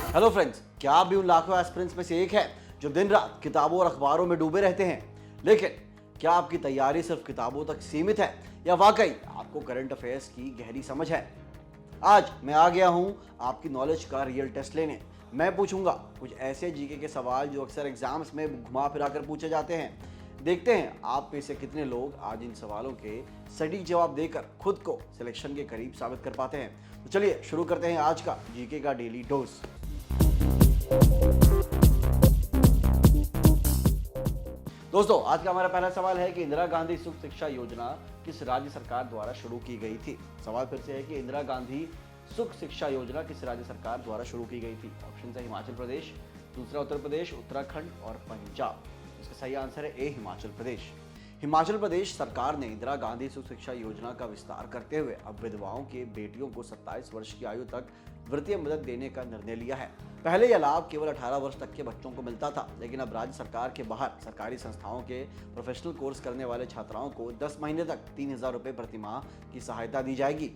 Hello friends, क्या आप भी उन लाखों एस्पिरेंट्स में से एक हैं जो दिन रात किताबों और अखबारों में डूबे रहते हैं? लेकिन क्या आपकी तैयारी सिर्फ किताबों तक सीमित है या वाकई आपको करंट अफेयर्स की गहरी समझ है? आज मैं आ गया हूं आपकी नॉलेज का रियल टेस्ट लेने। मैं पूछूंगा कुछ ऐसे जीके के सवाल जो अक्सर एग्जाम्स में घुमा फिरा कर पूछे जाते हैं। देखते हैं आप में से कितने लोग आज इन सवालों के सटीक जवाब देकर खुद को सिलेक्शन के करीब साबित कर पाते हैं। तो चलिए शुरू करते हैं आज का जीके का डेली डोज। दोस्तों, आज का हमारा पहला सवाल है कि इंदिरा गांधी सुख शिक्षा योजना किस राज्य सरकार द्वारा शुरू की गई थी? सवाल फिर से है कि इंदिरा गांधी सुख शिक्षा योजना किस राज्य सरकार द्वारा शुरू की गई थी? ऑप्शन है हिमाचल प्रदेश, दूसरा उत्तर प्रदेश, उत्तराखंड और पंजाब। इसका सही आंसर है ए, हिमाचल प्रदेश। हिमाचल प्रदेश सरकार ने इंदिरा गांधी सुख शिक्षा योजना का विस्तार करते हुए अब विधवाओं के बेटियों को 27 वर्ष की आयु तक वित्तीय मदद देने का निर्णय लिया है। पहले यह लाभ केवल 18 वर्ष तक के बच्चों को मिलता था, लेकिन अब राज्य सरकार के बाहर सरकारी संस्थाओं के प्रोफेशनल कोर्स करने वाले छात्राओं को 10 महीने तक 3,000 रुपये प्रति माह की सहायता दी जाएगी।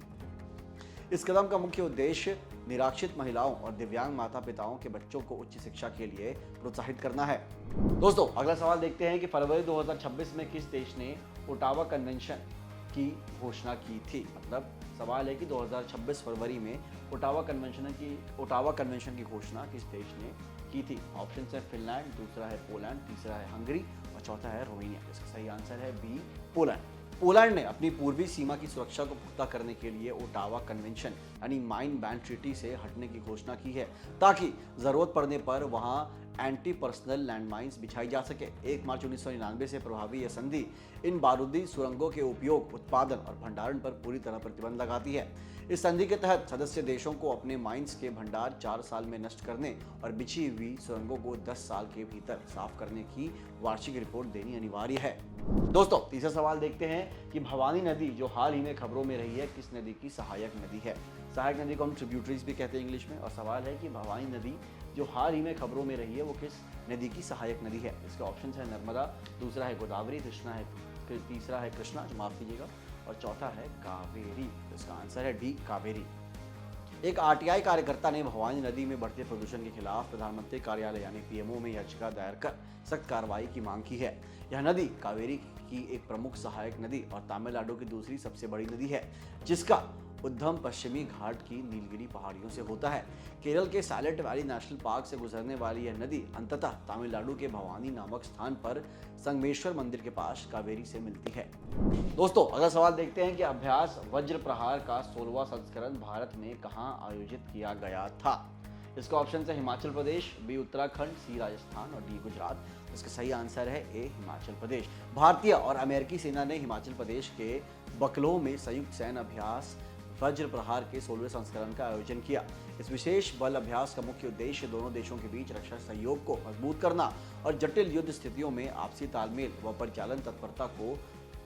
इस कदम का मुख्य उद्देश्य निराश्रित महिलाओं और दिव्यांग माता पिताओं के बच्चों को उच्च शिक्षा के लिए प्रोत्साहित करना है। दोस्तों, अगला सवाल देखते हैं कि फरवरी 2026 में किस देश ने ओटावा कन्वेंशन की घोषणा की थी? मतलब सवाल है कि 2026 फरवरी में ओटावा कन्वेंशन की घोषणा किस देश ने की थी? ऑप्शन है फिनलैंड, दूसरा है पोलैंड, तीसरा है हंगरी और चौथा है रोमानिया। इसका सही आंसर है बी, पोलैंड। पोलैंड ने अपनी पूर्वी सीमा की सुरक्षा को पुख्ता करने के लिए ओटावा कन्वेंशन यानी माइन बैन ट्रीटी से हटने की घोषणा की है, ताकि जरूरत पड़ने पर वहां एंटी पर्सनल लैंडमाइंस बिछाई जा सके। 1 मार्च 1999 से प्रभावी यह संधि इन बारूदी सुरंगों के उपयोग, उत्पादन और भंडारण पर पूरी तरह प्रतिबंध लगाती है। इस संधि के तहत सदस्य देशों को अपने माइंस के भंडार 4 साल में नष्ट करने और बिछी हुई सुरंगों को 10 साल के भीतर साफ करने की वार्षिक रिपोर्ट देनी अनिवार्य है। दोस्तों, तीसरा सवाल देखते हैं कि भवानी नदी जो हाल ही में खबरों में रही है किस नदी की सहायक नदी है? सहायक नदी को हम ट्रिब्यूटरीज भी कहते हैं इंग्लिश में। और सवाल है कि भवानी नदी जो हाल ही में खबरों में रही है वो किस नदी की सहायक नदी है? इसके ऑप्शन है नर्मदा, दूसरा है गोदावरी, तीसरा है कृष्णा, माफ कीजिएगा, और चौथा है कावेरी। इसका आंसर है डी, कावेरी। एक आरटीआई कार्यकर्ता ने भवानी नदी में बढ़ते प्रदूषण के खिलाफ प्रधानमंत्री कार्यालय यानी पीएमओ में याचिका दायर कर सख्त कार्रवाई की मांग की है। यह नदी कावेरी की एक प्रमुख सहायक नदी और तमिलनाडु की दूसरी सबसे बड़ी नदी है, जिसका उद्गम पश्चिमी घाट की नीलगिरी पहाड़ियों से होता है। केरल के साइलेंट वैली नेशनल पार्क से गुजरने वाली यह नदी अंततः तमिलनाडु के भवानी नामक स्थान पर संगमेश्वर मंदिर के पास कावेरी से मिलती है। दोस्तों, अगला सवाल देखते हैं कि अभ्यास वज्र प्रहार का 16वां संस्करण भारत में कहां आयोजित किया गया था? इसका ऑप्शन है हिमाचल प्रदेश, बी उत्तराखंड, सी राजस्थान और डी गुजरात। इसका सही आंसर है ए, हिमाचल प्रदेश। भारतीय और अमेरिकी सेना ने हिमाचल प्रदेश के बकलोह में संयुक्त सैन्य अभ्यास वज्र प्रहार के 16वें संस्करण का आयोजन किया। इस विशेष बल अभ्यास का मुख्य उद्देश्य दोनों देशों के बीच रक्षा सहयोग को मजबूत करना और जटिल युद्ध स्थितियों में आपसी तालमेल व परिचालन तत्परता को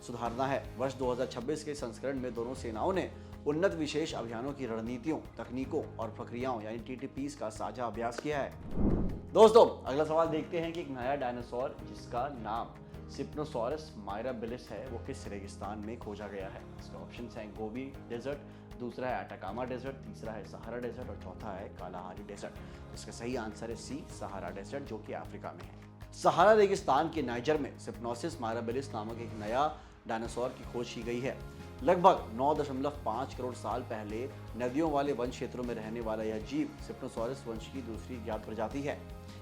सुधारना है। वर्ष 2026 के संस्करण में दोनों सेनाओं ने उन्नत विशेष अभियानों की रणनीतियों, तकनीकों और प्रक्रियाओं यानी टीटीपीस का साझा अभ्यास किया है। दोस्तों, अगला सवाल देखते हैं कि एक नया डायनासोर जिसका नाम सिप्नोसॉरस मायराबिलिस है वो किस रेगिस्तान में खोजा गया है? इसका ऑप्शन है गोबी डेजर्ट, दूसरा है अटाकामा डेजर्ट, तीसरा है सहारा डेजर्ट और चौथा है कालाहारी डेजर्ट। इसका सही आंसर है सी, सहारा डेजर्ट, जो कि अफ्रीका में है। सहारा रेगिस्तान के नाइजर में सिप्नोसिस मायराबिलिस नामक एक नया डायनासोर की खोज की गई है। लगभग 9.5 करोड़ साल पहले नदियों वाले वन क्षेत्रों में रहने वाला यह जीव सिप्नोसॉरस वंश की दूसरी ज्ञात प्रजाति है।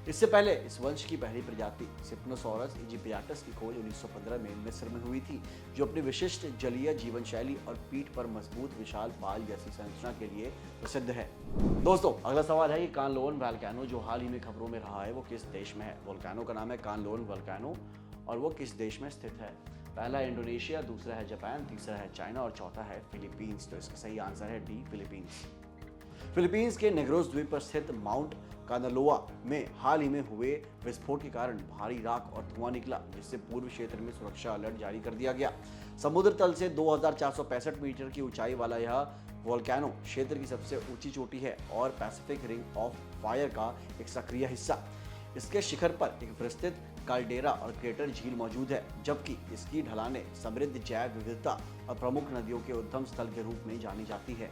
इससे पहले इस वंश की पहली प्रजाति सिप्नोसॉरस इजिप्टियाटस की खोज 1915 में मिस्र में हुई थी, जो अपनी विशिष्ट जलीय जीवन शैली और पीठ पर मजबूत विशाल पाल जैसी संरचना के लिए प्रसिद्ध है। दोस्तों, अगला सवाल है कि कानलोन वोल्केनो जो हाल ही में खबरों में रहा है वो किस देश में है? वोल्केनो का नाम है कानलोन वोल्केनो और वो किस देश में स्थित है? पहला है इंडोनेशिया, दूसरा है जापान, तीसरा है चाइना और चौथा है फिलीपींस। तो इसका सही आंसर है डी, फिलीपींस। फिलीपींस के नेग्रोस द्वीप पर स्थित माउंट कानालोआ में हाल ही में हुए विस्फोट के कारण भारी राख और धुआं निकला, जिससे पूर्व क्षेत्र में सुरक्षा अलर्ट जारी कर दिया गया। समुद्र तल से 2465 मीटर की ऊंचाई वाला यह वोल्केनो क्षेत्र की सबसे ऊंची चोटी है और पैसिफिक रिंग ऑफ फायर का एक सक्रिय हिस्सा। इसके शिखर पर एक विस्तृत काल्डेरा और क्रेटर झील मौजूद है, जबकि इसकी ढलानें समृद्ध जैव विविधता और प्रमुख नदियों के उद्गम स्थल के रूप में जानी जाती है।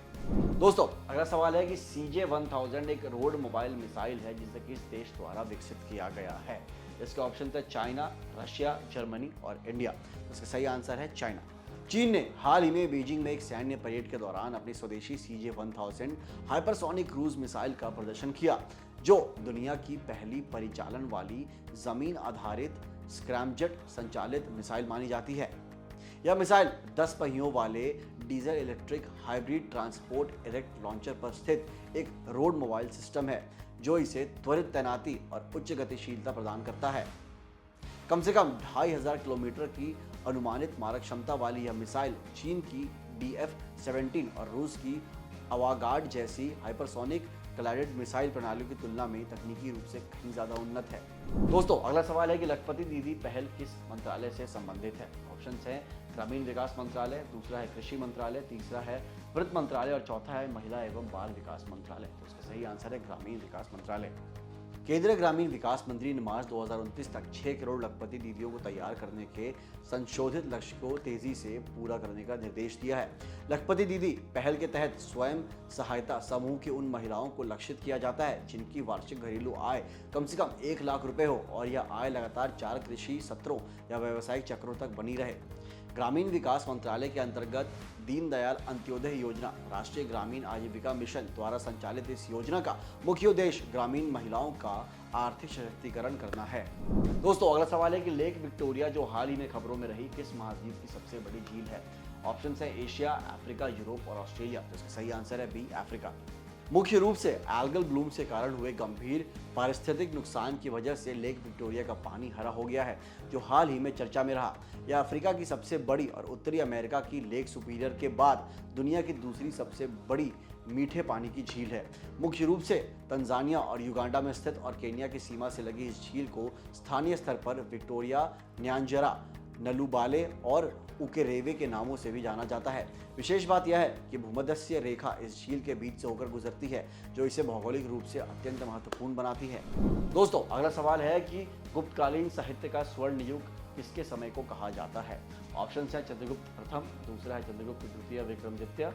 दोस्तों, अगला सवाल है कि CJ-1000 एक रोड मोबाइल मिसाइल है जिसे किस देश द्वारा विकसित किया गया है। इसके ऑप्शन थे चाइना, रशिया, जर्मनी और इंडिया। इसका सही आंसर है चाइना। चीन ने हाल ही में बीजिंग में एक सैन्य परेड के दौरान अपनी स्वदेशी CJ-1000 हाइपरसोनिक क्रूज मिसाइल का प्रदर्शन किया, जो दुनिया की पहली परिचालन वाली जमीन आधारित स्क्रैमजेट संचालित मिसाइल मानी जाती है। यह मिसाइल 10 पहियों वाले diesel electric hybrid transport erect launcher पर स्थित एक रोड मोबाइल सिस्टम है, जो इसे त्वरित तैनाती और उच्च गतिशीलता प्रदान करता है। कम से कम 2500 किलोमीटर की अनुमानित मारक क्षमता वाली यह मिसाइल चीन की DF-17 और रूस की अवागार्ड जैसी हाइपरसोनिक क्लाइडेड मिसाइल प्रणालियों की तुलना में तकनीकी रूप से कहीं ज्यादा उन्नत है। दोस्तों, अगला सवाल है कि लखपति दीदी पहल किस मंत्रालय से संबंधित है। ऑप्शन है ग्रामीण विकास मंत्रालय, दूसरा है कृषि मंत्रालय, तीसरा है वित्त मंत्रालय और चौथा है महिला एवं बाल विकास मंत्रालय। तो इसका सही आंसर है ग्रामीण विकास मंत्रालय। केंद्रीय ग्रामीण विकास मंत्री ने मार्च 2029 तक 6 करोड़ लखपति दीदियों को तैयार करने के संशोधित लक्ष्य को तेजी से पूरा करने का निर्देश दिया है। लखपति दीदी पहल के तहत स्वयं सहायता समूह की उन महिलाओं को लक्षित किया जाता है जिनकी वार्षिक घरेलू आय कम से कम 1 लाख रुपए हो और यह आय लगातार 4 कृषि सत्रों या व्यावसायिक चक्रों तक बनी रहे। ग्रामीण विकास मंत्रालय के अंतर्गत दीनदयाल अंत्योदय योजना, राष्ट्रीय ग्रामीण आजीविका मिशन द्वारा संचालित इस योजना का मुख्य उद्देश्य ग्रामीण महिलाओं का आर्थिक सशक्तिकरण करना है। दोस्तों, अगला सवाल है कि लेक विक्टोरिया जो हाल ही में खबरों में रही किस महाद्वीप की सबसे बड़ी झील है। ऑप्शन है एशिया, अफ्रीका, यूरोप और ऑस्ट्रेलिया। तो इसका सही आंसर है बी, अफ्रीका। मुख्य रूप से एल्गल ब्लूम से कारण हुए गंभीर पारिस्थितिक नुकसान की वजह से लेक विक्टोरिया का पानी हरा हो गया है, जो हाल ही में चर्चा में रहा। यह अफ्रीका की सबसे बड़ी और उत्तरी अमेरिका की लेक सुपीरियर के बाद दुनिया की दूसरी सबसे बड़ी मीठे पानी की झील है। मुख्य रूप से तंजानिया और युगांडा में स्थित और केन्या की सीमा से लगी इस झील को स्थानीय स्तर पर विक्टोरिया, न्यांजरा, नलुबाले और उकेरेवे के नामों से भी जाना जाता है। विशेष बात यह है कि भूमध्यसागरीय रेखा इस झील के बीच से होकर गुजरती है, जो इसे भौगोलिक रूप से अत्यंत महत्वपूर्ण बनाती है। दोस्तों, अगला सवाल है कि गुप्तकालीन साहित्य का स्वर्ण युग किसके समय को कहा जाता है। ऑप्शन है चंद्रगुप्त प्रथम, दूसरा है चंद्रगुप्त द्वितीय विक्रमादित्य,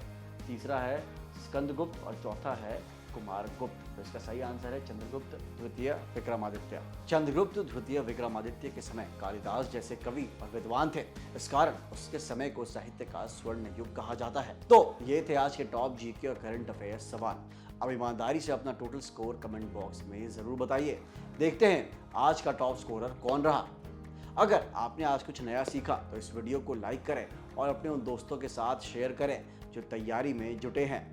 तीसरा है स्कंदगुप्त और चौथा है कुमारगुप्त। तो इसका सही आंसर है चंद्रगुप्त द्वितीय विक्रमादित्य। चंद्रगुप्त द्वितीय विक्रमादित्य के समय कालिदास जैसे कवि और विद्वान थे, इस कारण उसके समय को साहित्य का स्वर्ण युग कहा जाता है। तो ये थे आज के टॉप जीके और करंट अफेयर्स सवाल। अब ईमानदारी से अपना टोटल स्कोर कमेंट बॉक्स में जरूर बताइए। देखते हैं आज का टॉप स्कोरर कौन रहा। अगर आपने आज कुछ नया सीखा तो इस वीडियो को लाइक करें और अपने उन दोस्तों के साथ शेयर करें जो तैयारी में जुटे हैं।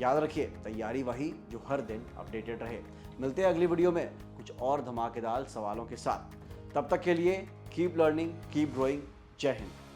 याद रखिए, तैयारी वही जो हर दिन अपडेटेड रहे। मिलते हैं अगली वीडियो में कुछ और धमाकेदार सवालों के साथ। तब तक के लिए कीप लर्निंग, कीप ग्रोइंग। जय हिंद।